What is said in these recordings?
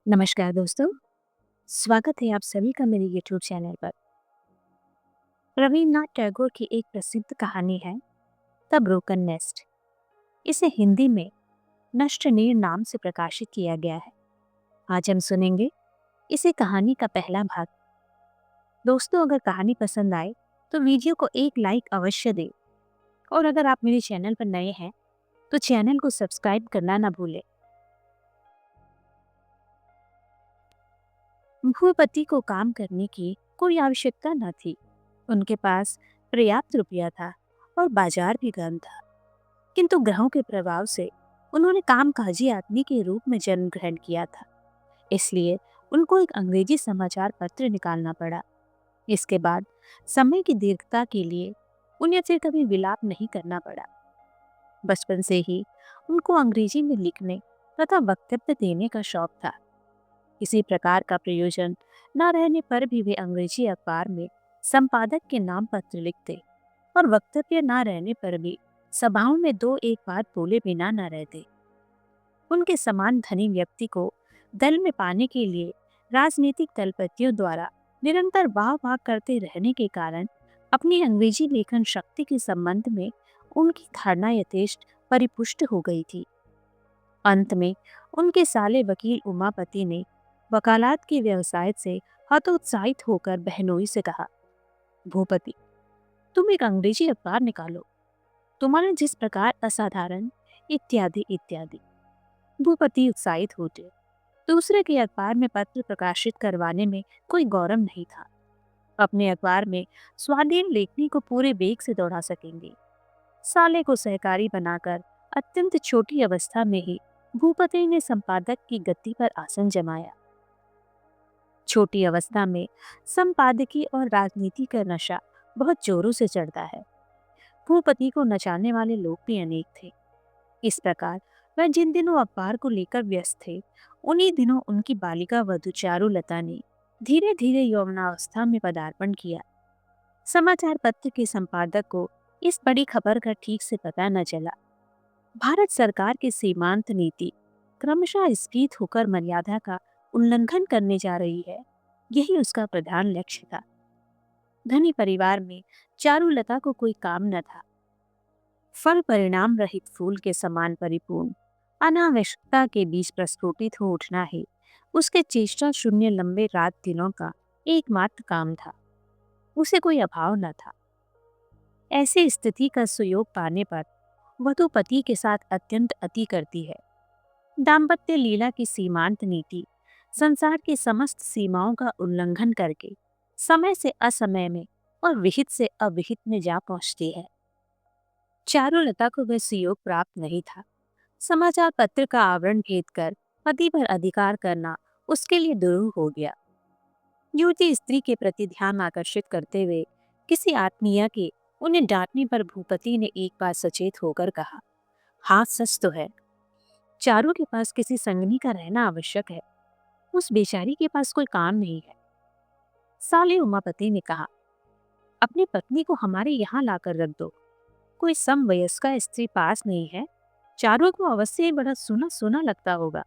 नमस्कार दोस्तों, स्वागत है आप सभी का मेरे यूट्यूब चैनल पर। रवीन्द्रनाथ टैगोर की एक प्रसिद्ध कहानी है द ब्रोकन नेस्ट। इसे हिंदी में नष्ट नीर नाम से प्रकाशित किया गया है। आज हम सुनेंगे इसे कहानी का पहला भाग। दोस्तों, अगर कहानी पसंद आए तो वीडियो को एक लाइक अवश्य दें, और अगर आप मेरे चैनल पर नए हैं तो चैनल को सब्सक्राइब करना ना भूलें। भूपति को काम करने की कोई आवश्यकता न थी। उनके पास पर्याप्त रुपया था और बाजार भी गर्म था, किंतु ग्रहों के प्रभाव से उन्होंने कामकाजी आदमी के रूप में जन्म ग्रहण किया था। इसलिए उनको एक अंग्रेजी समाचार पत्र निकालना पड़ा। इसके बाद समय की दीर्घता के लिए उन्हें फिर कभी विलाप नहीं करना पड़ा। बचपन से ही उनको अंग्रेजी में लिखने तथा वक्तव्य देने का शौक था। किसी प्रकार का प्रयोजन न रहने पर भी वे अंग्रेजी अखबार में संपादक के नाम पत्र लिखते, और वक्तव्य न रहने पर भी सभाओं में दो एक बात बोले बिना न रहते। उनके समान धनी व्यक्ति को दल में पाने के लिए राजनीतिक दलपतियों द्वारा निरंतर वाह वाह करते रहने के कारण अपनी अंग्रेजी लेखन शक्ति के संबंध में उनकी धारणा यथेष्ट परिपुष्ट हो गई थी। अंत में उनके साले वकील उमापति ने वकालत के व्यवसाय से हतोत्साहित होकर बहनोई से कहा, भूपति, तुम एक अंग्रेजी अखबार निकालो, तुम्हारे जिस प्रकार असाधारण इत्यादि इत्यादि। भूपति उत्साहित होते। दूसरे के अखबार में पत्र प्रकाशित करवाने में कोई गौरव नहीं था। अपने अखबार में स्वाधीन लेखनी को पूरे वेग से दौड़ा सकेंगे। साले को सहकारी बनाकर अत्यंत छोटी अवस्था में ही भूपति ने संपादक की गद्दी पर आसन जमाया। छोटी अवस्था में संपादकी और राजनीति का नशा बहुत जोरों से चढ़ता है। भूपति को नचाने वाले लोग भी अनेक थे। इस प्रकार वह जिन दिनों अखबार को लेकर व्यस्त थे, उन्हीं दिनों उनकी बालिका वधू चारुलता ने धीरे धीरे यौवनावस्था में पदार्पण किया। समाचार पत्र के संपादक को इस बड़ी खबर का ठीक से पता न चला। भारत सरकार की सीमांत नीति क्रमशः स्फीत होकर मर्यादा का उल्लंघन करने जा रही है, यही उसका प्रधान लक्ष्य था। धनी परिवार में चारुलता को कोई काम न था। फल परिणाम रहित फूल के समान परिपूर्ण अनावश्यकता के बीच प्रस्फुटित हो उठना ही उसके चेष्टा शून्य लंबे रात दिनों का एकमात्र काम था। उसे कोई अभाव न था। ऐसी स्थिति का सुयोग पाने पर वधू पति के साथ अत्यंत अति करती है। दाम्पत्य लीला की सीमांत नीति संसार की समस्त सीमाओं का उल्लंघन करके समय से असमय में और विहित से अविहित में जा पहुंचती है। चारुलता को वह सुयोग प्राप्त नहीं था। समाचार पत्र का आवरण भेद कर पति पर अधिकार करना उसके लिए दुरूह हो गया। युवती स्त्री के प्रति ध्यान आकर्षित करते हुए किसी आत्मीय के उन्हें डांटने पर भूपति ने एक बार सचेत होकर कहा, हाँ सच तो है, चारू के पास किसी संगनी का रहना आवश्यक है। उस बेचारी के पास कोई काम नहीं है। साले उमापति ने कहा, अपनी पत्नी को हमारे यहाँ लाकर रख दो। कोई समवयस्का स्त्री पास नहीं है। चारू को अवश्य ही बड़ा सुना सुना लगता होगा।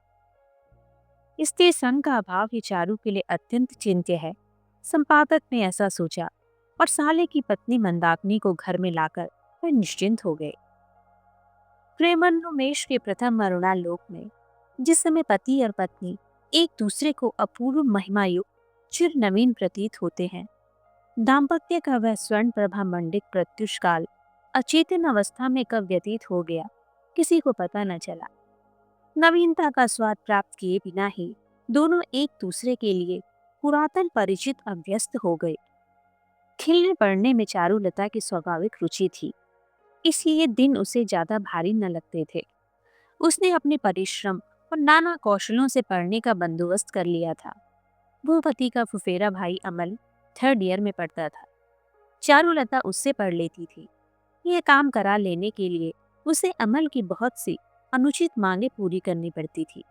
स्त्री संग का अभाव ही चारू के लिए अत्यंत चिंत्य है। संपादक ने ऐसा सोचा और साले की पत्नी मंदाकिनी को घर में लाकर वह निश्चिंत हो गए। प्रेमोन्मेष के प्रथम मरुणालोक में जिस समय पति और पत्नी एक दूसरे को अपूर्व महिमायुक्त चिर नवीन प्रतीत होते हैं, दाम्पत्य का वह स्वर्ण प्रभा मंडित प्रत्युष काल अचेतन अवस्था में कब व्यतीत हो गया, किसी को पता न चला। नवीनता का स्वाद प्राप्त किए बिना ही दोनों एक दूसरे के लिए पुरातन परिचित अभ्यस्त हो गए। खिलने पड़ने में चारुलता की स्वाभाविक रुचि थी, इसलिए दिन उसे ज्यादा भारी न लगते थे। उसने अपने परिश्रम और नाना कौशलों से पढ़ने का बंदोबस्त कर लिया था। भूपति का फुफेरा भाई अमल 3rd ईयर में पढ़ता था। चारुलता उससे पढ़ लेती थी। यह काम करा लेने के लिए उसे अमल की बहुत सी अनुचित मांगे पूरी करनी पड़ती थी।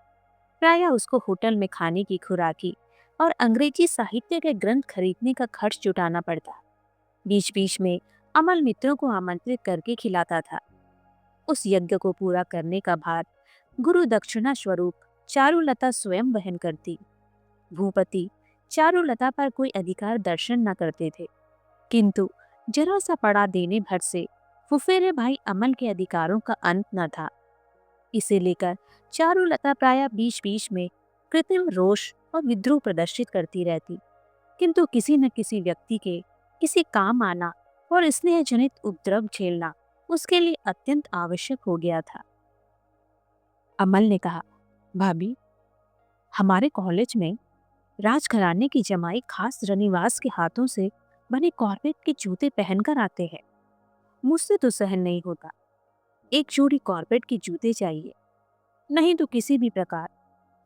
प्रायः उसको होटल में खाने की खुराकी और अंग्रेजी साहित्य के ग्रंथ खरीदने का खर्च जुटाना पड़ता। बीच बीच में अमल मित्रों को आमंत्रित करके खिलाता था। उस यज्ञ को पूरा करने का भार गुरु दक्षिणा स्वरूप चारुलता स्वयं वहन करती। भूपति चारुलता पर कोई अधिकार दर्शन न करते थे, किंतु जरा सा पड़ा देने भर से फुफेरे भाई अमल के अधिकारों का अंत न था। इसे लेकर चारुलता प्रायः बीच बीच में कृत्रिम रोष और विद्रोह प्रदर्शित करती रहती, किंतु किसी न किसी व्यक्ति के किसी काम आना और स्नेह जनित उपद्रव झेलना उसके लिए अत्यंत आवश्यक हो गया था। अमल ने कहा, भाभी, हमारे कॉलेज में राजघराने की जमाई खास रनिवास के हाथों से बने कॉर्बेट के जूते पहनकर आते हैं। मुझसे तो सहन नहीं होता। एक जोड़ी कॉर्बेट के जूते चाहिए, नहीं तो किसी भी प्रकार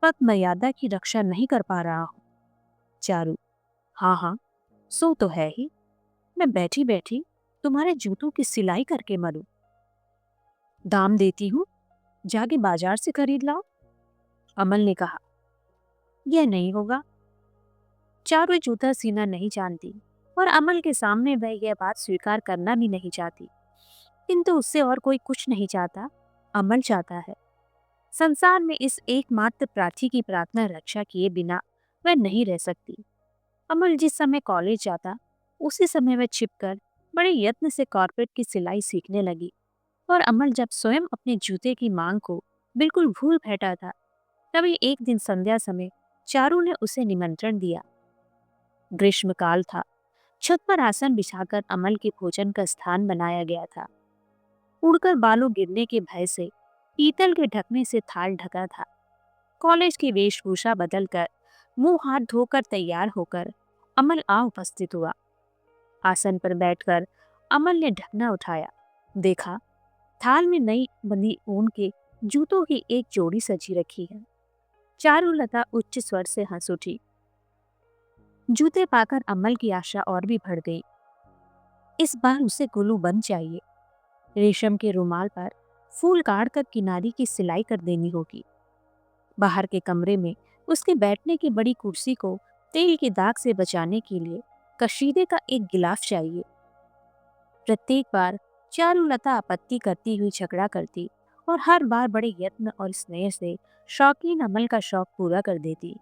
पद मर्यादा की रक्षा नहीं कर पा रहा हूँ। चारू, हाँ हाँ, सो तो है ही। मैं बैठी बैठी तुम्हारे जूतों की सिलाई करके मरूं। दाम देती हूँ, जाके बाजार से खरीद लाओ। अमल ने कहा, यह नहीं होगा। चारू जूता सीना नहीं जानती और अमल के सामने वह यह बात स्वीकार करना भी नहीं चाहती, किंतु उससे और कोई कुछ नहीं चाहता, अमल चाहता है। संसार में इस एकमात्र प्रार्थी की प्रार्थना रक्षा किए बिना वह नहीं रह सकती। अमल जिस समय कॉलेज जाता, उसी समय वह छिपकर बड़े यत्न से कारपेट की सिलाई सीखने लगी, और अमल जब स्वयं अपने जूते की मांग को बिल्कुल भूल बैठा था, तभी एक दिन संध्या समय चारू ने उसे निमंत्रण दिया। ग्रीष्मकाल था। छत पर आसन बिछाकर अमल के भोजन का स्थान बनाया गया था। उड़कर बालू गिरने के भय से पीतल के ढकने से थाल ढका था। कॉलेज की वेशभूषा बदलकर मुंह हाथ धोकर तैयार होकर अमल आ उपस्थित हुआ। आसन पर बैठकर अमल ने ढकना उठाया, देखा थाल में नई बंधी ऊन के जूतों की एक जोड़ी सजी रखी है। चारुलता उच्च स्वर से हंस उठी। जूते पाकर अमल की आशा और भी बढ़ गई। इस बार उसे गुलू बंद चाहिए। रेशम के रुमाल पर फूल काटकर किनारी की सिलाई कर देनी होगी। बाहर के कमरे में उसके बैठने की बड़ी कुर्सी को तेल के दाग से बचाने के लिए कशीदे का एक गिलाफ चाहिए। प्रत्येक बार चारुलता आपत्ति करती हुई झगड़ा करती और हर बार बड़े यत्न और स्नेह से शौकीन अमल का शौक पूरा कर देती।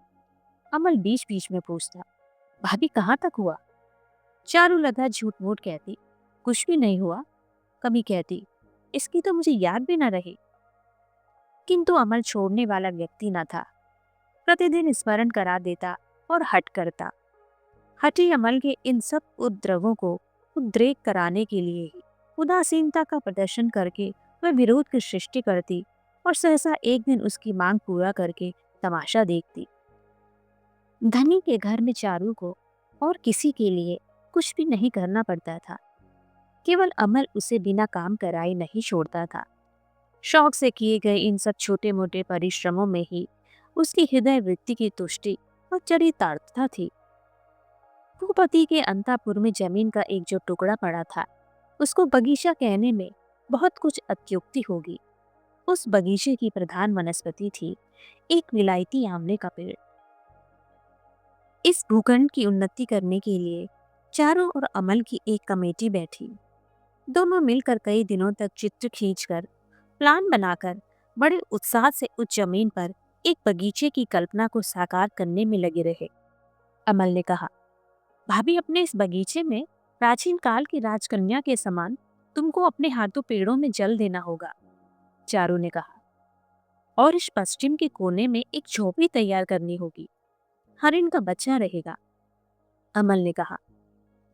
अमल बीच बीच में पूछता, भाभी कहाँ तक हुआ? चारुलता झूठ मूठ कहती, कुछ भी नहीं हुआ। कभी कहती, इसकी तो मुझे याद भी न रही। किंतु अमल छोड़ने वाला व्यक्ति न था। प्रतिदिन स्मरण करा देता और हट करता। हठी अमल के इन सब उपद्रवों को उद्रेक कराने के लिए ही उदासीनता का प्रदर्शन करके वह विरोध की सृष्टि करती और सहसा एक दिन उसकी मांग पूरा करके तमाशा देखती। धनी के घर में चारू को और किसी के लिए कुछ भी नहीं करना पड़ता था। केवल अमल उसे बिना काम कराए नहीं छोड़ता था। शौक से किए गए इन सब छोटे मोटे परिश्रमों में ही उसकी हृदय वृत्ति की तुष्टि और चरितार्थता थी। भूपति के अंतापुर में जमीन का एक जो टुकड़ा पड़ा था, उसको बगीचा कहने में बहुत कुछ अत्युक्ति होगी। उस बगीचे की प्रधान वनस्पति थी एक विलायती आंवले का पेड़। इस भूखंड की उन्नति करने के लिए चारू और अमल की एक कमेटी बैठी। दोनों मिलकर कई दिनों तक चित्र खींचकर, प्लान बनाकर बड़े उत्साह से उस जमीन पर एक बगीचे की कल्पना को साकार करने में लगे रहे। अमल ने कहा, भाभी, अपने इस बगीचे में प्राचीन काल की राजकन्या के समान तुमको अपने हाथों पेड़ों में जल देना होगा। चारू ने कहा, और इस पश्चिम के कोने में एक झोपड़ी तैयार करनी होगी। हरिण का बच्चा रहेगा। अमल ने कहा,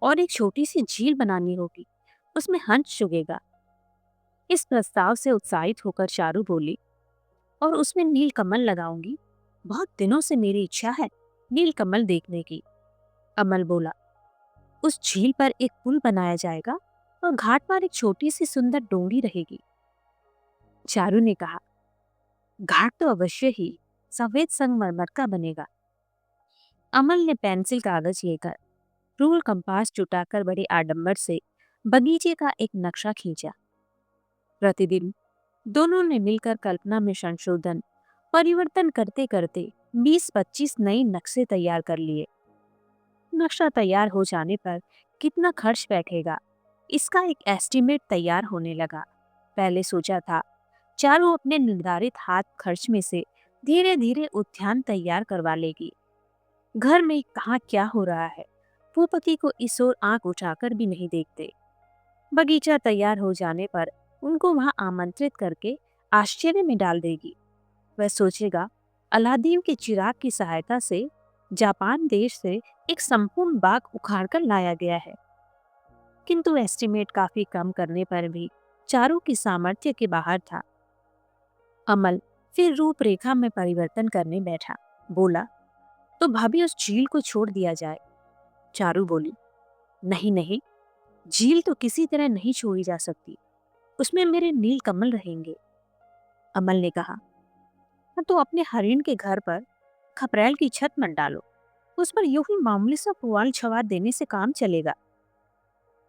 और एक छोटी सी झील बनानी होगी, उसमें हंस चुगेगा। इस प्रस्ताव से उत्साहित होकर चारू बोली, और उसमें नील कमल लगाऊंगी। बहुत दिनों से मेरी इच्छा है नील कमल देखने की। अमल बोला, उस झील पर एक पुल बनाया जाएगा और घाट पर एक छोटी सी सुंदर डोंगी रहेगी। चारू ने कहा, घाट तो अवश्य ही सफेद संगमरमर का बनेगा। अमल ने पेंसिल कागज लेकर रूल कंपास जुटाकर बड़े आडंबर से बगीचे का एक नक्शा खींचा। प्रतिदिन दोनों ने मिलकर कल्पना में संशोधन परिवर्तन करते करते 20-25 नए नक्शे तैयार कर लिए। नक्शा तैयार हो जाने पर कितना खर्च बैठेगा, इसका एक एस्टीमेट तैयार होने लगा। पहले सोचा था चारू अपने निर्धारित हाथ खर्च में से धीरे धीरे उद्यान तैयार करवा लेगी। घर में कहाँ क्या हो रहा है, वो पति को इस ओर आंख उठाकर भी नहीं देखते। बगीचा तैयार हो जाने पर उनको वहां आमंत्रित करके आश्चर्य में डाल देगी। वह सोचेगा, अलादीन के चिराग की सहायता से जापान देश से एक संपूर्ण बाग उखाड़ कर लाया गया है। किंतु एस्टीमेट काफी कम करने पर भी चारों की सामर्थ्य के बाहर था। अमल फिर रूपरेखा में परिवर्तन करने बैठा। बोला, तो भाभी उस झील को छोड़ दिया जाए। चारू बोली, नहीं नहीं, झील तो किसी तरह नहीं छोड़ी जा सकती, उसमें मेरे नील कमल रहेंगे। अमल ने कहा, हाँ, तो अपने हरिण के घर पर खपरेल की छत मत डालो, उस पर यूं ही मामूली सा पुआल छवा देने से काम चलेगा।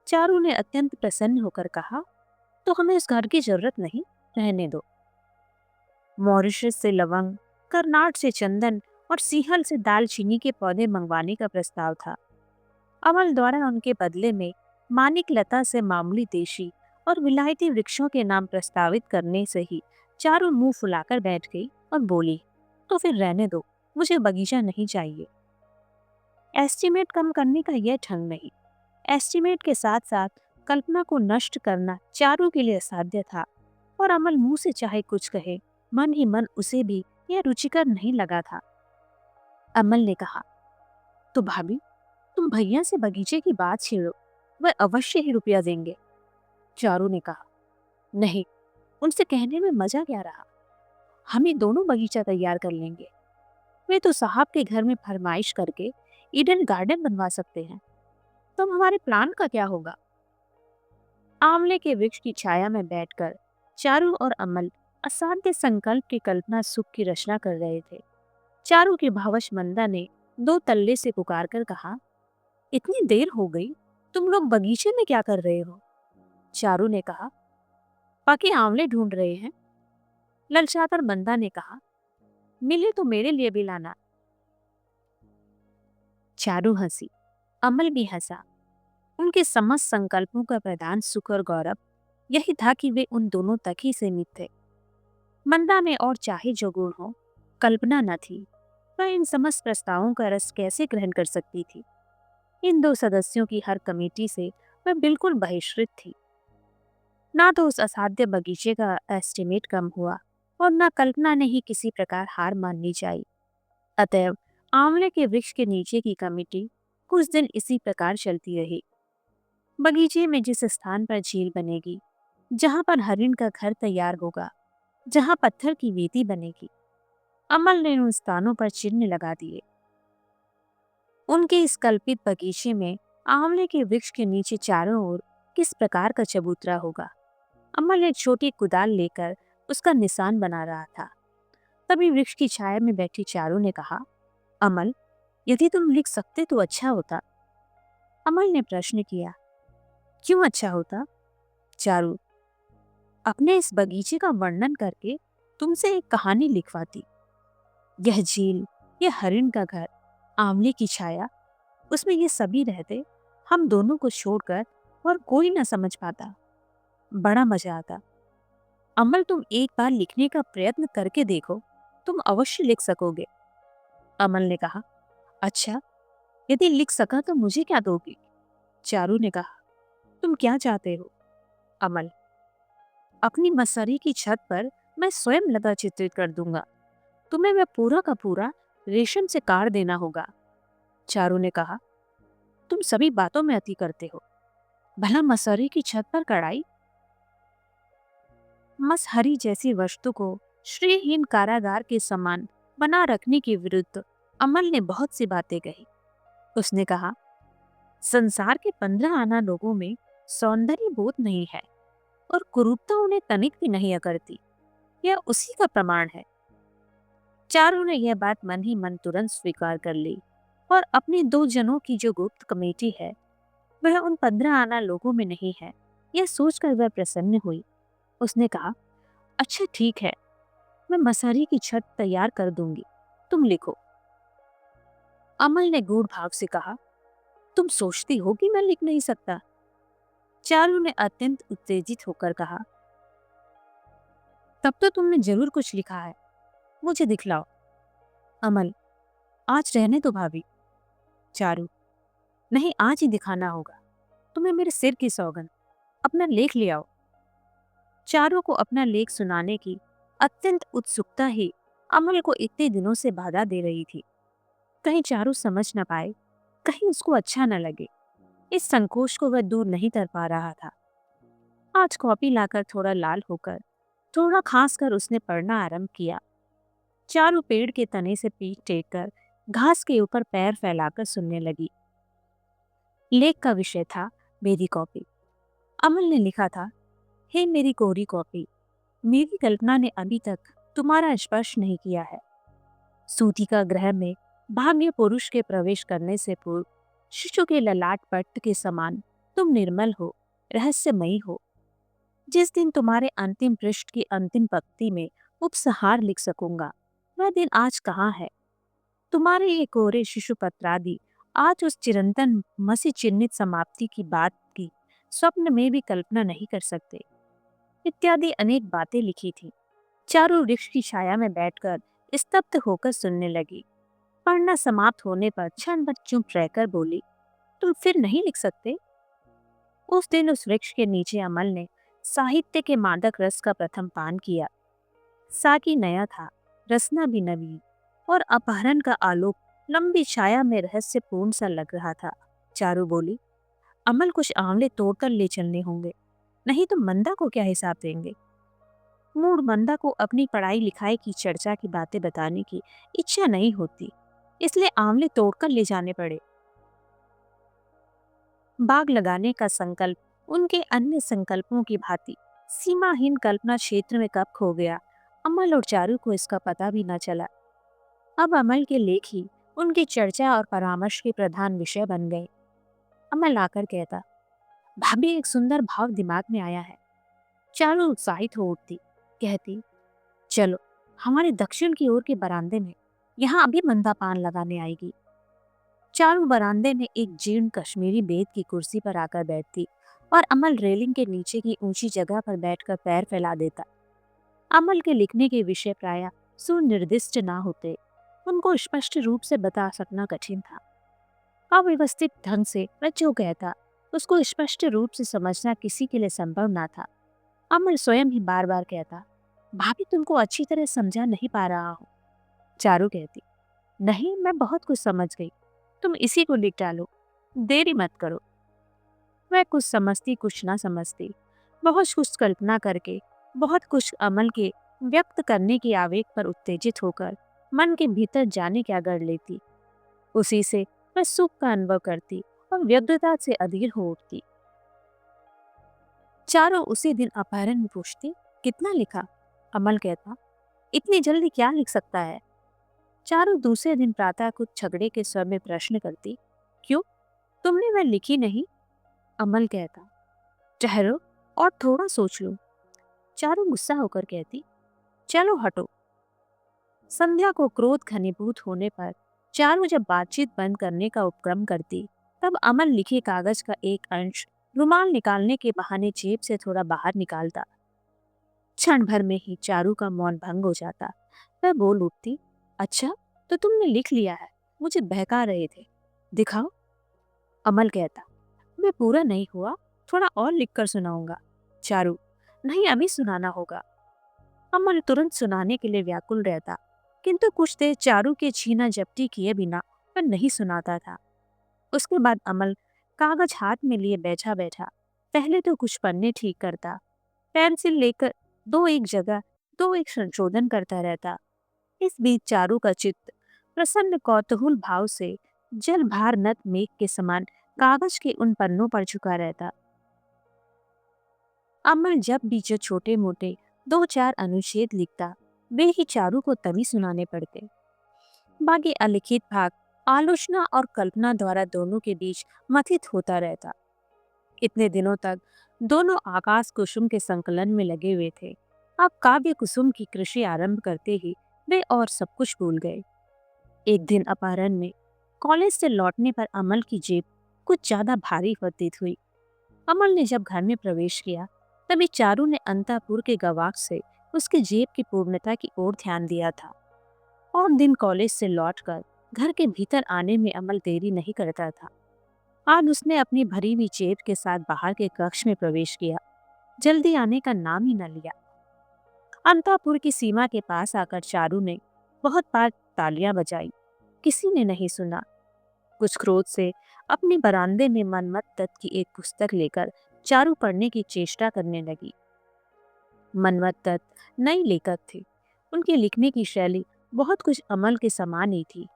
चारू ने अत्यंत प्रसन्न होकर कहा, तो हमें इस घर की जरूरत नहीं, रहने दो। मॉरिशस से लवंग, कर्नाट से चंदन और सीहल से दालचीनी के पौधे मंगवाने का प्रस्ताव था। अमल द्वारा उनके बदले में मानिक लता से मामूली देशी और विलायती वृक्षों के नाम प्रस्तावित करने से ही चारू मुंह फुलाकर बैठ गई और बोली, तो फिर रहने दो, मुझे बगीचा नहीं चाहिए। एस्टीमेट कम करने का यह ढंग नहीं। एस्टीमेट के साथ साथ कल्पना को नष्ट करना चारू के लिए असाध्य था, और अमल मुंह से चाहे कुछ कहे, मन ही मन उसे भी यह रुचिकर नहीं लगा था। अमल ने कहा, तो भाभी, तुम भैया से बगीचे की बात छेड़ो, वह अवश्य ही रुपया देंगे। चारू ने कहा, नहीं, उनसे कहने में मजा क्या रहा, हम ही दोनों बगीचा तैयार कर लेंगे। वे तो साहब के घर में फरमाइश करके ईडन गार्डन बनवा सकते हैं, तो हमारे प्लान का क्या होगा। आंवले के वृक्ष की छाया में बैठकर चारू और अमल असाध्य संकल्प की कल्पना सुख की रचना कर रहे थे। चारू की भावश मंदा ने दो तल्ले से पुकार कर कहा, इतनी देर हो गई, तुम लोग बगीचे में क्या कर रहे हो। चारू ने कहा, पके आंवले ढूंढ रहे हैं। ललचाकर मंदा ने कहा, मिले तो मेरे लिए भी लाना। चारू हंसी, अमल भी हंसा। उनके समस्त संकल्पों का प्रधान सुख और गौरव यही था कि वे उन दोनों तक ही सीमित थे। मंदा में और चाहे जो गुण हो, कल्पना न थी। वह इन समस्त प्रस्तावों का रस कैसे ग्रहण कर सकती थी। इन दो सदस्यों की हर कमेटी से वह बिल्कुल बहिष्कृत थी। ना तो उस असाध्य बगीचे का एस्टीमेट कम हुआ, और न कल्पना ने ही किसी प्रकार हार माननी चाहिए। अतएव आंवले के वृक्ष के नीचे की कमेटी कुछ दिन इसी प्रकार चलती रही। बगीचे में जिस स्थान पर झील बनेगी, जहां पर हरिण का घर तैयार होगा, जहां पत्थर की वेदी बनेगी, अमल ने उन स्थानों पर चिन्ह लगा दिए। उनके इस कल्पित बगीचे में आंवले के वृक्ष के नीचे चारों ओर किस प्रकार का चबूतरा होगा। अमल एक छोटी कुदाल लेकर उसका निशान बना रहा था। तभी वृक्ष की छाया में बैठी चारू ने कहा, अमल, यदि तुम लिख सकते तो अच्छा होता। अमल ने प्रश्न किया, क्यों अच्छा होता। चारू, अपने इस बगीचे का वर्णन करके तुमसे एक कहानी लिखवाती। यह झील, यह हरिण का घर, आंवले की छाया, उसमें ये सभी रहते, हम दोनों को छोड़कर और कोई न समझ पाता। बड़ा मजा आता। अमल, तुम एक बार लिखने का प्रयत्न करके देखो, तुम अवश्य लिख सकोगे। अमल ने कहा, अच्छा, यदि लिख सका तो मुझे क्या दोगे। चारू ने कहा, तुम क्या चाहते हो। अमल, अपनी मसरी की छत पर मैं स्वयं लता चित्रित कर दूंगा, तुम्हें वह पूरा का पूरा रेशम से काट देना होगा। चारू ने कहा, तुम सभी बातों में अति करते हो, भला मसरी की छत पर कढ़ाई। मसहरी जैसी वस्तु को श्रीहीन कारागार के समान बना रखने के विरुद्ध अमल ने बहुत सी बातें कही। उसने कहा, संसार के 15 आना लोगों में सौंदर्य बोध नहीं है, और कुरूपता उन्हें तनिक भी नहीं अकड़ती, यह उसी का प्रमाण है। चारू ने यह बात मन ही मन तुरंत स्वीकार कर ली, और अपने दो जनों की जो गुप्त कमेटी है, वह उन 15 आना लोगों में नहीं है, यह सोचकर वह प्रसन्न हुई। उसने कहा, अच्छा ठीक है, मैं मसहरी की छत तैयार कर दूंगी, तुम लिखो। अमल ने गूढ़ भाव से कहा, तुम सोचती हो कि मैं लिख नहीं सकता। चारू ने अत्यंत उत्तेजित होकर कहा, तब तो तुमने जरूर कुछ लिखा है। मुझे दिखलाओ। अमल, आज रहने दो भाभी। चारू, नहीं, आज ही दिखाना होगा। तुम्हें मेरे सिर की सौगंध। अपना लेख ले आओ। चारू को अपना लेख सुनाने की अत्यंत उत्सुकता ही अमल को इतने दिनों से बाधा दे रही थी। कहीं चारू समझ न पाए, कहीं उसको अच्छा न लगे। इस संकोच को वह दूर नहीं कर पा रहा था। आज कॉपी लाकर थोड़ा लाल होकर, थोड़ा खांस कर उसने पढ़ना आरंभ किया। चारू पेड़ के तने से पीठ टेक कर घास के ऊपर पैर फैलाकर सुनने लगी। लेख का विषय था मेरी कॉपी। अमल ने लिखा था, हे मेरी कोरी कॉपी, मेरी कल्पना ने अभी तक तुम्हारा स्पर्श नहीं किया है। सूती का ग्रह में भाग्य पुरुष के प्रवेश करने से पूर्व शिशु के ललाट पट्ट के समान तुम निर्मल हो, रहस्यमयी हो। जिस दिन तुम्हारे अंतिम पृष्ठ की अंतिम पंक्ति में उपसंहार लिख सकूंगा, वह दिन आज कहाँ है? तुम्हारे ये कोरे शिशु पत्रादि आज उस चिरंतन मसी चिन्हित समाप्ति की बात की स्वप्न में भी कल्पना नहीं कर सकते। इत्यादि अनेक बातें लिखी थी। चारों वृक्ष की छाया में बैठकर स्तब्ध होकर सुनने लगी। पढ़ना समाप्त होने पर क्षण भर चुप रहकर बोली, तुम फिर नहीं लिख सकते? उस दिन उस वृक्ष के नीचे अमल ने साहित्य के मादक रस का प्रथम पान किया। साकी नया था, रसना भी नवीन, और अपहरण का आलोक लंबी छाया में रहस्यपूर्ण सा लग रहा था। चारू बोली, अमल, कुछ आंवले तोड़कर ले चलने होंगे, नहीं तो मंदा को क्या हिसाब देंगे? मूड मंदा को अपनी पढ़ाई लिखाई की चर्चा की बातें बताने की इच्छा नहीं होती, इसलिए आंवले तोड़कर ले जाने पड़े। बाग लगाने का संकल्प उनके अन्य संकल्पों की भांति सीमाहीन कल्पना क्षेत्र में कब खो गया, अमल और चारू को इसका पता भी न चला। अब अमल के लेख ही उनकी चर्चा और परामर्श के प्रधान विषय बन गए। अमल आकर कहता, भाभी, एक सुंदर भाव दिमाग में आया है। चारू उत्साहित हो उठती, कहती, चलो हमारे दक्षिण की ओर के बरामदे में, यहाँ अभी मंदा पान लगाने आएगी। चारू बरामदे में एक जीर्ण कश्मीरी बेद की कुर्सी पर आकर बैठती और अमल रेलिंग के नीचे की ऊंची जगह पर बैठकर पैर फैला देता। अमल के लिखने के विषय प्रायः सुनिर्दिष्ट ना होते, उनको स्पष्ट रूप से बता सकना कठिन था। अव्यवस्थित ढंग से वह जो कहता, उसको स्पष्ट रूप से समझना किसी के लिए संभव ना था। अमल स्वयं ही बार बार कहता, भाभी, तुमको अच्छी तरह समझा नहीं पा रहा हूँ। चारू कहती, नहीं, मैं बहुत कुछ समझ गई, तुम इसी को लिख डालो, देरी मत करो। वह कुछ समझती कुछ ना समझती, बहुत कुछ कल्पना करके, बहुत कुछ अमल के व्यक्त करने के आवेग पर उत्तेजित होकर मन के भीतर जाने क्या गढ़ लेती। उसी से वह सुख का अनुभव करती और व्यग्रता से अधीर हो उठती। चारों उसी दिन अपहरण में पूछती, कितना लिखा? अमल कहता, इतनी जल्दी क्या लिख सकता है? चारों दूसरे दिन प्रातः कुछ झगड़े के स्वर में प्रश्न करती, क्यों, तुमने वह लिखी नहीं? अमल कहता, ठहरो और थोड़ा सोच लो। चारों गुस्सा होकर कहती, चलो हटो। संध्या को क्रोध घनीभूत होने पर चारू जब बातचीत बंद करने का उपक्रम करती, तब अमल लिखे कागज का एक अंश रुमाल निकालने के बहाने जेब से थोड़ा बाहर निकालता। क्षण भर में ही चारू का मौन भंग हो जाता। वह बोल उठती, अच्छा, तो तुमने लिख लिया है, मुझे बहका रहे थे, दिखाओ। अमल कहता, मैं पूरा नहीं हुआ, थोड़ा और लिखकर सुनाऊंगा। चारू, नहीं, अभी सुनाना होगा। अमल तुरंत सुनाने के लिए व्याकुल रहता, किंतु कुछ देर चारू के छीना झपटी किए बिना वह नहीं सुनाता था। उसके बाद अमल कागज हाथ में लिए बैठा बैठा पहले तो कुछ पन्ने ठीक करता, पेंसिल लेकर दो एक संशोधन करता रहता। इस बीच चारू का चित्त प्रसन्न कौतूहल भाव से जल भार नत मेघ के समान कागज के उन पन्नों पर झुका रहता। अमल जब भी जो छोटे मोटे दो चार अनुच्छेद लिखता, वे ही चारू को तभी सुनाने पड़ते। बाकी अलिखित भाग आलोचना और कल्पना द्वारा दोनों के बीच मथित होता रहता। इतने दिनों तक दोनों आकाश कुसुम के संकलन में लगे हुए थे। अब काव्य कुसुम की कृषि आरंभ करते ही वे और सब कुछ भूल गए। एक दिन अपहरण में कॉलेज से लौटने पर अमल की जेब कुछ ज्यादा भारी प्रतीत हुई। अमल ने जब घर में प्रवेश किया, तभी चारू ने अंतापुर के गवाक्ष से उसके जेब की पूर्णता की ओर ध्यान दिया था। और दिन कॉलेज से लौटकर घर के भीतर आने में अमल देरी नहीं करता था। आज उसने अपनी भरी हुई जेब के साथ बाहर के कक्ष में प्रवेश किया, जल्दी आने का नाम ही न लिया। अंतापुर की सीमा के पास आकर चारू ने बहुत बार तालियां बजाई, किसी ने नहीं सुना। कुछ क्रोध से अपने बरामदे में मनमत दत्त की एक पुस्तक लेकर चारू पढ़ने की चेष्टा करने लगी। मनमत दत्त नई लेखक थे। उनके लिखने की शैली बहुत कुछ अमल के समान ही थी।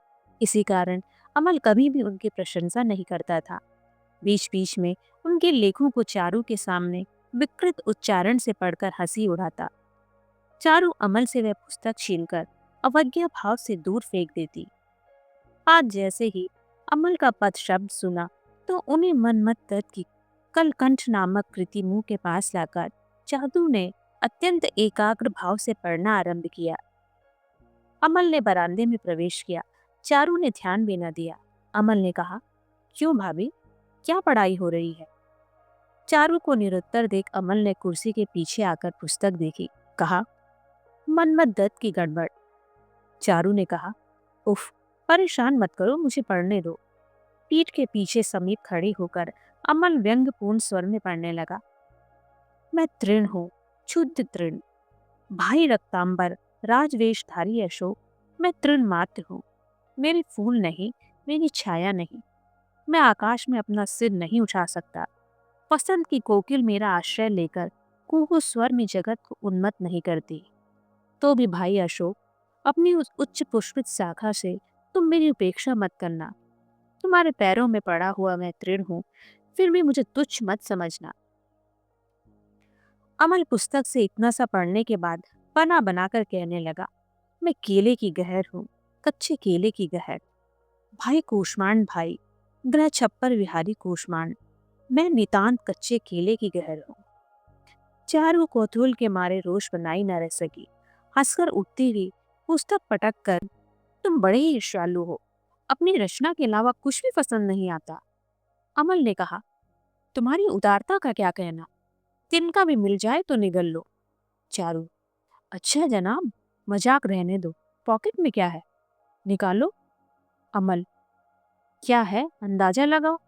इसी कारण अमल कभी भी उनकी प्रशंसा नहीं करता था। बीच बीच में उनके लेखों को चारू के सामने विकृत उच्चारण से पढ़कर हंसी उड़ाता। चारू अमल से वह पुस्तक छीनकर अवज्ञा भाव से दूर फेंक देती। आज जैसे ही अमल का पद शब्द सुना तो उन्हें मनमत दत्त की कलकंठ नामक कृति मुंह के पास लाकर चारू ने अत्यंत एकाग्र भाव से पढ़ना आरंभ किया। अमल ने बरामदे में प्रवेश किया। चारू ने ध्यान भी न दिया। अमल ने कहा, क्यों भाभी, क्या पढ़ाई हो रही है? चारू को निरुत्तर देख अमल ने कुर्सी के पीछे आकर पुस्तक देखी। कहा, मनमत दत्त की गड़बड़। चारू ने कहा, उफ, परेशान मत करो, मुझे पढ़ने दो। पीठ के पीछे समीप खड़े होकर अमल व्यंग्यपूर्ण स्वर में पढ़ने लगा। मैं तृण हूँ, क्षुद्र तृण। भाई रक्तांबर, राजवेशधारी अशोक, मैं तृण मात्र हूँ। मेरे फूल नहीं, मेरी छाया नहीं। मैं आकाश में अपना सिर नहीं उठा सकता। पसंद की कोकिल मेरा आश्रय लेकर कुहू स्वर में जगत को उन्मत्त नहीं करती। तो भी भाई अशोक, अपनी उस उच्च पुष्पित शाखा से तुम मेरी उपेक्षा मत करना। तुम्हारे पैरों में पड़ा हुआ मैं तृण हूँ, फिर भी मुझे तुच्छ मत समझना। अमल पुस्तक से इतना सा पढ़ने के बाद पना बनाकर कहने लगा, मैं केले की गहर हूँ, कच्चे केले की गहर। भाई कूष्मांड भाई, ग्रह छप्पर विहारी कूष्मांड, मैं नितांत कच्चे केले की गहर हूँ। चारू कौतूहल के मारे रोष बनाई न रह सकी। हंसकर उठती हुई पुस्तक पटक कर, तुम बड़े ही ईर्ष्यालु हो, अपनी रचना के अलावा कुछ भी पसंद नहीं आता। अमल ने कहा, तुम्हारी उदारता का क्या कहना, तिनका भी मिल जाए तो निगल लो। चारू, अच्छा जनाब, मजाक रहने दो, पॉकेट में क्या है, निकालो। अमल, क्या है, अंदाजा लगाओ।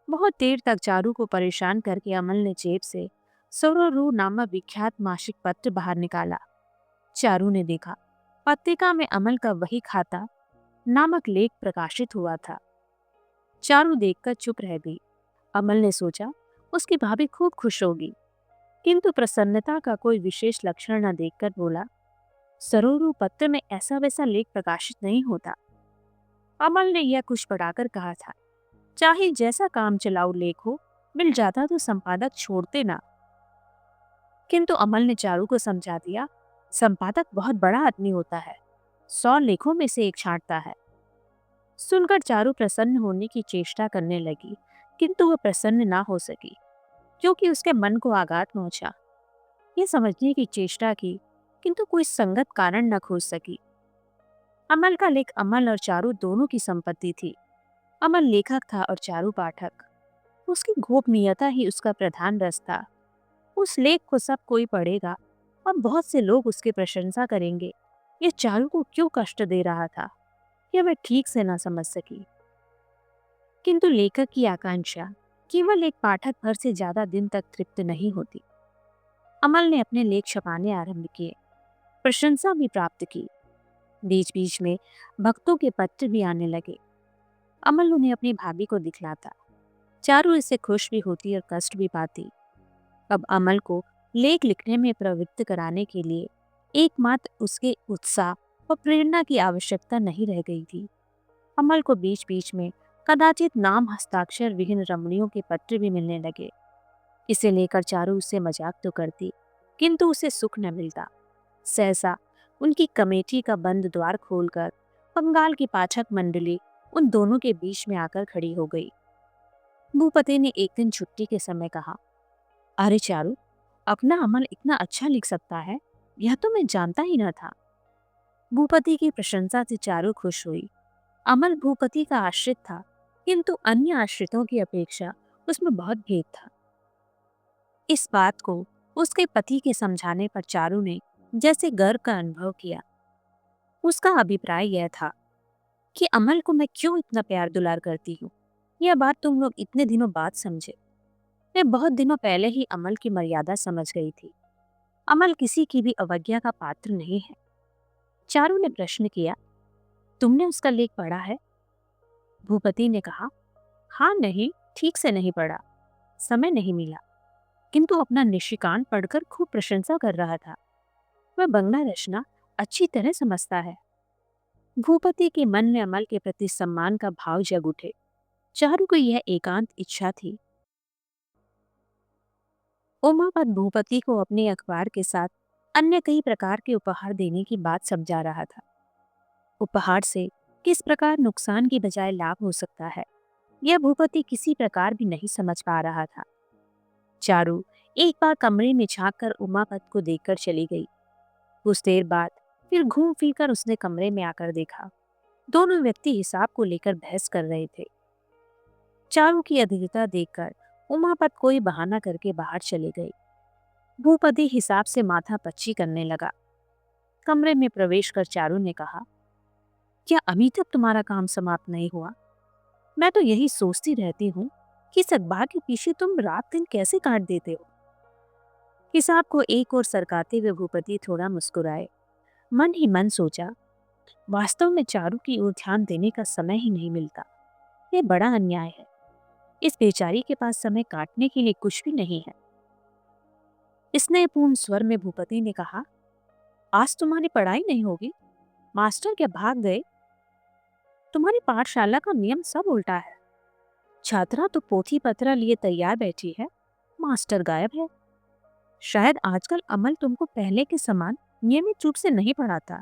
बहुत देर तक चारू को परेशान करके अमल ने जेब से सरोरू नामक विख्यात मासिक पत्र बाहर निकाला। चारू ने देखा, पत्रिका में अमल का वही खाता नामक लेख प्रकाशित हुआ था। चारू देखकर चुप रह गई। अमल ने सोचा, उसकी भाभी खूब खुश होगी, किंतु प्रसन्नता का कोई विशेष लक्षण न देखकर बोला, सरोरू पत्र में ऐसा वैसा लेख प्रकाशित नहीं होता। अमल ने यह कुछ पढ़ाकर कहा था, चाहे जैसा काम चलाऊ लेख हो, मिल जाता तो संपादक छोड़ते ना। किंतु अमल ने चारू को समझा दिया, संपादक बहुत बड़ा आदमी होता है, 100 लेखों में से एक छांटता है। सुनकर चारू प्रसन्न होने की चेष्टा करने लगी, किंतु वह प्रसन्न ना हो सकी, क्योंकि उसके मन को आघात पहुंचा। ये समझने की चेष्टा की, किंतु कोई संगत कारण न खोज सकी। अमल का लेख अमल और चारू दोनों की संपत्ति थी। अमल लेखक था और चारू पाठक। उसकी गोपनीयता ही उसका प्रधान रस था। उस लेख को सब कोई पढ़ेगा और बहुत से लोग उसकी प्रशंसा करेंगे। यह चारू को क्यों कष्ट दे रहा था, यह वह ठीक से न समझ सकी। किंतु लेखक की आकांक्षा केवल एक पाठक भर से ज्यादा दिन तक तृप्त नहीं होती। अमल ने अपने लेख छपाने आरंभ किए, प्रशंसा भी प्राप्त की। बीच बीच में भक्तों के पत्र भी आने लगे। अमल उन्हें अपनी भाभी को दिखलाता। चारू इससे खुश भी होती और कष्ट भी पाती। अब अमल को लेख लिखने में प्रवृत्त कराने के लिए एकमात्र उसके उत्साह और प्रेरणा की आवश्यकता नहीं रह गई थी। अमल को बीच बीच में कदाचित नाम हस्ताक्षर विहीन रमणियों के पत्र भी मिलने लगे। इसे लेकर चारू उससे मजाक तो करती, किंतु उसे सुख न मिलता। सहसा उनकी कमेटी का बंद द्वार खोलकर बंगाल की पाठक मंडली उन दोनों के बीच में आकर खड़ी हो गई। भूपति ने एक दिन छुट्टी के समय कहा, अरे चारू, अपना अमल इतना अच्छा लिख सकता है, यह तो मैं जानता ही न था। भूपति की प्रशंसा से चारू खुश हुई। अमल भूपति का आश्रित था, किंतु अन्य आश्रितों की अपेक्षा उसमें बहुत भेद था। इस बात को उसके पति के समझाने पर चारू ने जैसे गर्व का अनुभव किया। उसका अभिप्राय यह था कि अमल को मैं क्यों इतना प्यार दुलार करती हूँ। यह बात तुम लोग इतने दिनों बाद समझे। मैं बहुत दिनों पहले ही अमल की मर्यादा समझ गई थी। अमल किसी की भी अवज्ञा का पात्र नहीं है। चारू ने प्रश्न किया, तुमने उसका लेख पढ़ा है? भूपति ने कहा, हाँ नहीं, ठीक से नहीं पढ़ा, समय नहीं मिला, किंतु अपना निशिकांत पढ़कर खूब प्रशंसा कर रहा था। वह बंगला रचना अच्छी तरह समझता है। भूपति के मन में अमल के प्रति सम्मान का भाव जग उठे। चारू को यह एकांत इच्छा थी। उमापत भूपति को अपने अखबार के साथ अन्य कई प्रकार के उपहार देने की बात समझा रहा था। उपहार से किस प्रकार नुकसान की बजाय लाभ हो सकता है, यह भूपति किसी प्रकार भी नहीं समझ पा रहा था। चारू एक बार कमरे में झांक कर उमापत को देखकर चली गई। कुछ देर बाद फिर घूम फिर कर उसने कमरे में आकर देखा। दोनों व्यक्ति हिसाब को लेकर बहस कर रहे थे। चारू की अधीरता देखकर उमापत कोई बहाना करके बाहर चले गई। भूपति हिसाब से माथा पच्ची करने लगा। कमरे में प्रवेश कर चारू ने कहा, क्या अभी तक तुम्हारा काम समाप्त नहीं हुआ? मैं तो यही सोचती रहती हूँ कि इस अखबार के पीछे तुम रात दिन कैसे काट देते हो। हिसाब को एक ओर सरकाते हुए भूपति थोड़ा मुस्कुराए। मन ही मन सोचा, वास्तव में चारू की ओर ध्यान देने का समय ही नहीं मिलता। यह बड़ा अन्याय है। इस बेचारी के पास समय काटने के लिए कुछ भी नहीं है। स्नेहपूर्ण स्वर में भूपति ने कहा, आज तुम्हारी पढ़ाई नहीं होगी? मास्टर क्या भाग गए? तुम्हारी पाठशाला का नियम सब उल्टा है। छात्रा तो पोथी पत्रा लिए तैयार बैठी है, मास्टर गायब है। शायद आजकल अमल तुमको पहले के समान नियमित रूप से नहीं पढ़ाता।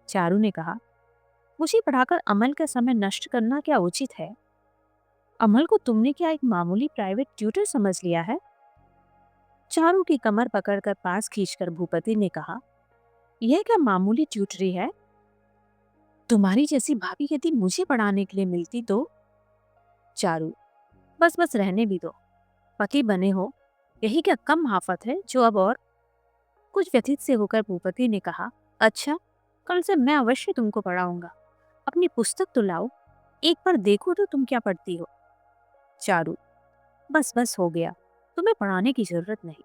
चारू ने कहा, मुझे पढ़ाकर अमल का समय नष्ट करना क्या उचित है? अमल को तुमने क्या एक मामूली प्राइवेट ट्यूटर समझ लिया है? चारू की कमर पकड़कर पास खींचकर भूपति ने कहा, यह क्या मामूली ट्यूटरी है? तुम्हारी जैसी भाभी यदि मुझे पढ़ाने के लिए मिलती तो। चारू, बस बस रहने भी दो। पति बने हो, यही क्या कम आफत है जो अब और। कुछ व्यथित से होकर भूपति ने कहा, अच्छा, कल से मैं अवश्य तुमको पढ़ाऊंगा। अपनी पुस्तक तो लाओ, एक बार देखो तो तुम क्या पढ़ती हो। चारू, बस बस हो गया, तुम्हें पढ़ाने की जरूरत नहीं।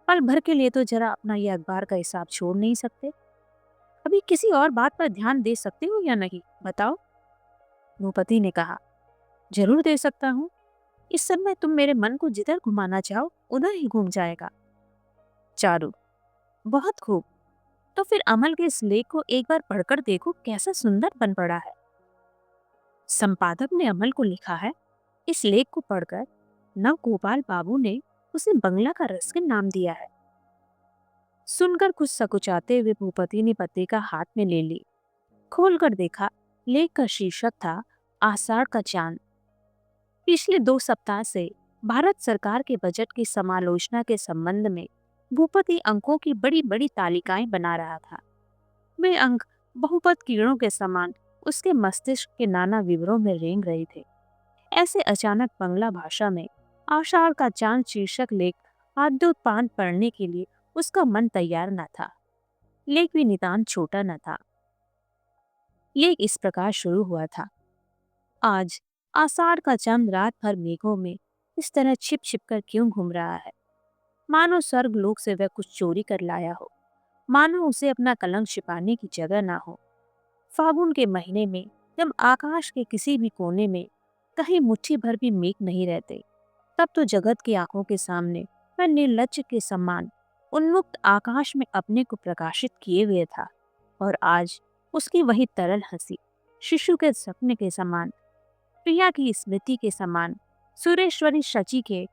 पल भर के लिए तो जरा अपना ये अखबार का हिसाब छोड़ नहीं सकते? अभी किसी और बात पर ध्यान दे सकते हो या नहीं, बताओ। भूपति ने कहा, जरूर दे सकता हूँ। इस समय तुम मेरे मन को जिधर घुमाना चाहो उधर ही घूम जाएगा। चारू, बहुत खूब। तो फिर अमल के इस लेख को एक बार पढ़कर देखो, कैसा सुंदर बन पड़ा है। संपादक ने अमल को लिखा है। इस लेख को पढ़कर नव गोपाल बाबू ने उसे बंगला का रस्किन नाम दिया है। सुनकर कुछ सकुचाते हुए भूपति ने पत्रिका हाथ में ले ली। खोलकर देखा, लेख का शीर्षक था, आषाढ़ का चांद। पिछले 2 सप्ताह से भारत सरकार के बजट की समालोचना के संबंध में भूपति अंकों की बड़ी बड़ी तालिकाएं बना रहा था। वे अंक बहुपद किरणों के समान उसके मस्तिष्क के नाना विवरों में रेंग रहे थे। ऐसे अचानक बंगला भाषा में आषाढ़ का चांद शीर्षक लेख आद्योत्पान पढ़ने के लिए उसका मन तैयार न था। लेख भी नितांत छोटा न था। लेख इस प्रकार शुरू हुआ था, आज आषाढ़ का चांद रात भर मेघों में इस तरह छिप छिप कर क्यों घूम रहा है, मानो स्वर्ग लोक से वह कुछ चोरी कर लाया हो, मानो उसे अपना कलंक छिपाने की जगह ना हो। फागुन के महीने में जब आकाश के किसी भी कोने में कहीं मुट्ठी भर भी मेघ नहीं रहते, तब तो जगत की आंखों के सामने वह निर्लज्ज के समान उन्मुक्त आकाश में अपने को प्रकाशित किए हुए था। और आज उसकी वही तरल हंसी शिशु के सपने के समान, प्रिया की स्मृति के समान, सुरेश्वरी शची के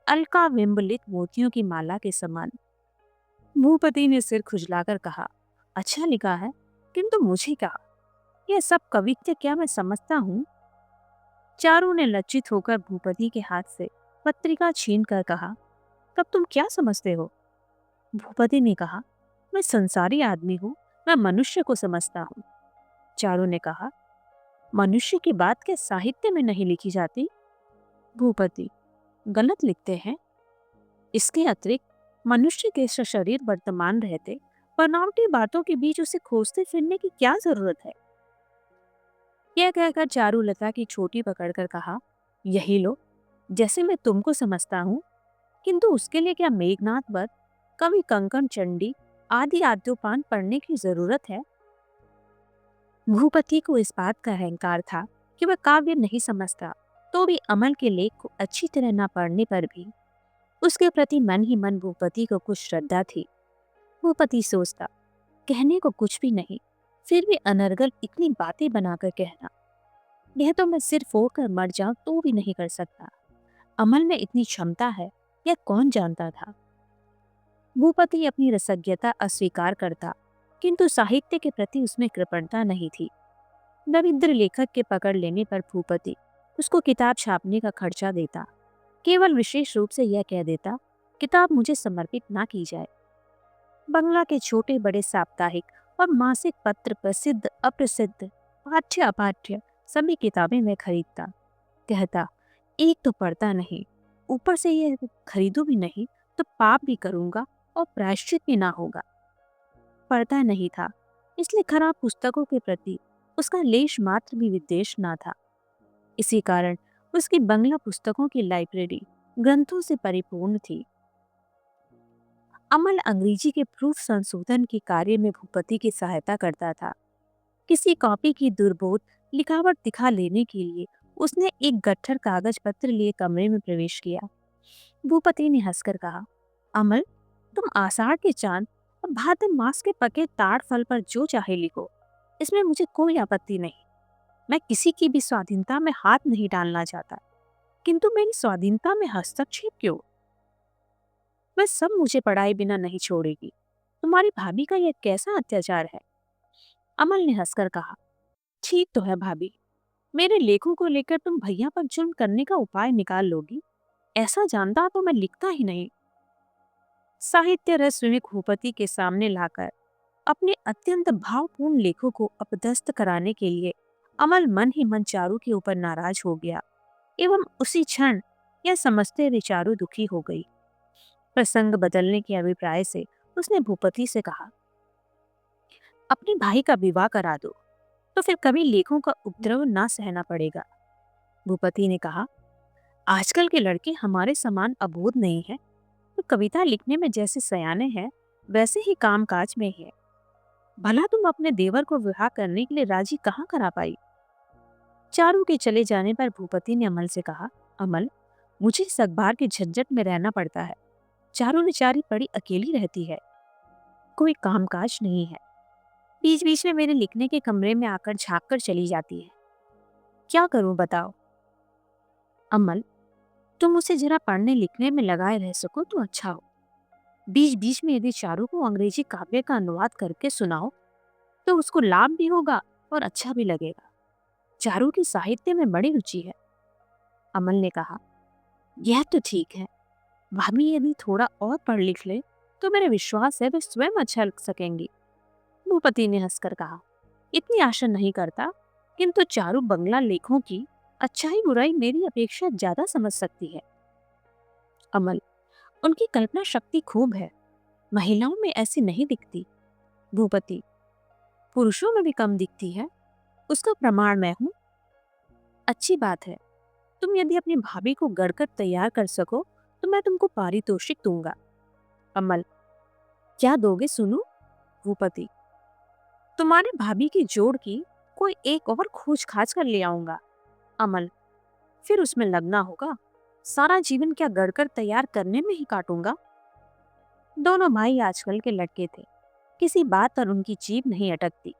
अलका विम्बलित मोतियों की माला के समान। भूपति ने सिर खुजलाकर कहा, अच्छा लिखा है, किंतु मुझे क्या, यह सब कवित्व क्या मैं समझता हूँ? चारू ने लज्जित होकर भूपति के हाथ से पत्रिका छीन कर कहा, तब तुम क्या समझते हो? भूपति ने कहा, मैं संसारी आदमी हूँ, मैं मनुष्य को समझता हूँ। चारू ने कहा, मनुष्य की बात क्या साहित्य में नहीं लिखी जाती? भूपति, गलत लिखते हैं। इसके अतिरिक्त मनुष्य के शरीर वर्तमान रहते बनावटी बातों के बीच उसे खोजते फिरने की क्या जरूरत है? यह कहकर चारुलता की छोटी पकड़कर कहा, यही लो, जैसे मैं तुमको समझता हूँ। किंतु उसके लिए क्या मेघनाथ वध, कवि कंकण चंडी आदि आद्योपान पढ़ने की जरूरत है? भूपति को इस बात का अहंकार था कि वह काव्य नहीं समझता, तो भी अमल के लेख को अच्छी तरह न पढ़ने पर भी उसके प्रति मन ही मन भूपति को कुछ श्रद्धा थी। भूपति सोचता, कहने को कुछ भी नहीं, फिर भी अनर्गल इतनी बातें बनाकर कहना, यह तो मैं सिर फोड़ कर मर जाऊं तो भी नहीं कर सकता। अमल में इतनी क्षमता है, यह कौन जानता था? भूपति अपनी रसज्ञता अस्वीकार करता, किंतु साहित्य के प्रति उसमें कृपणता नहीं थी। दरिद्र लेखक के पकड़ लेने पर भूपति उसको किताब छापने का खर्चा देता, केवल विशेष रूप से यह कह देता, किताब मुझे समर्पित ना की जाए। बंगला के छोटे बड़े साप्ताहिक और मासिक पत्र, प्रसिद्ध अप्रसिद्ध, पाठ्य अपाठ्य सभी किताबें मैं खरीदता। कहता, एक तो पढ़ता नहीं, ऊपर से यह खरीदू भी नहीं तो पाप भी करूंगा और प्रायश्चित भी ना होगा। पढ़ता नहीं था, इसलिए खराब पुस्तकों के प्रति उसका लेश मात्र भी विद्वेष ना था। इसी कारण उसकी बंगला पुस्तकों की लाइब्रेरी ग्रंथों से परिपूर्ण थी। अमल अंग्रेजी के प्रूफ संशोधन के कार्य में भूपति की सहायता करता था। किसी कॉपी की दुर्बोध लिखावट दिखा लेने के लिए उसने एक गट्ठर कागज पत्र लिए कमरे में प्रवेश किया। भूपति ने हंसकर कहा, अमल, तुम आषाढ़ के चांद और भाद्र मास के पके ताड़ फल पर जो चाहे लिखो, इसमें मुझे कोई आपत्ति नहीं। मैं किसी की भी स्वाधीनता में हाथ नहीं डालना चाहता, किंतु मेरी स्वाधीनता में हस्तक्षेप क्यों? वह सब मुझे पढ़ाए बिना नहीं छोड़ेगी। तुम्हारी भाभी का यह कैसा अत्याचार है? अमल ने हंसकर कहा, ठीक तो है भाभी, मेरे लेखों को लेकर तुम भैया पर जुल्म करने का उपाय निकाल लोगी। ऐसा जानता तो मैं लिखता ही नहीं। साहित्य रस विवेक भूपति के सामने लाकर अपने अत्यंत भावपूर्ण लेखों को अपदस्थ कराने के लिए अमल मन ही मन चारू के ऊपर नाराज हो गया एवं उसी क्षण यह समझते हुए चारू दुखी हो गई। प्रसंग बदलने के अभिप्राय से उसने भूपति से कहा, अपने भाई का विवाह करा दो, तो फिर कभी लेखों का उपद्रव ना सहना पड़ेगा। भूपति ने कहा, आजकल के लड़के हमारे समान अबोध नहीं है, तो कविता लिखने में जैसे सयाने हैं वैसे ही कामकाज में है। भला तुम अपने देवर को विवाह करने के लिए राजी कहाँ करा पाई? चारू के चले जाने पर भूपति ने अमल से कहा, अमल, मुझे इस अखबार के झंझट में रहना पड़ता है। चारू बेचारी बड़ी अकेली रहती है, कोई कामकाज नहीं है। बीच बीच में मेरे लिखने के कमरे में आकर झांक कर चली जाती है। क्या करूं बताओ? अमल, तुम उसे जरा पढ़ने लिखने में लगाए रह सको तो अच्छा हो। बीच बीच में यदि चारू को अंग्रेजी काव्य का अनुवाद करके सुनाओ तो उसको लाभ भी होगा और अच्छा भी लगेगा। चारू की साहित्य में बड़ी रुचि है। अमल ने कहा, यह तो ठीक है, भाभी यदि थोड़ा और पढ़ लिख ले तो मेरे विश्वास है वे स्वयं अच्छा लिख सकेंगी। भूपति ने हंसकर कहा, इतनी आशा नहीं करता, किंतु चारू बंगला लेखों की अच्छाई बुराई मेरी अपेक्षा ज्यादा समझ सकती है। अमल, उनकी कल्पना शक्ति खूब है, महिलाओं में ऐसी नहीं दिखती। भूपति, पुरुषों में भी कम दिखती है, उसका प्रमाण मैं हूं। अच्छी बात है, तुम यदि अपनी भाभी को गढ़कर तैयार कर सको तो मैं तुमको पारितोषिक दूंगा। अमल, क्या दोगे सुनो? भूपति, तुम्हारी भाभी की जोड़ की कोई एक और खोज खाज कर ले आऊंगा। अमल, फिर उसमें लगना होगा, सारा जीवन क्या गढ़कर तैयार करने में ही काटूंगा। दोनों भाई आजकल के लड़के थे, किसी बात पर उनकी जीभ नहीं अटकती।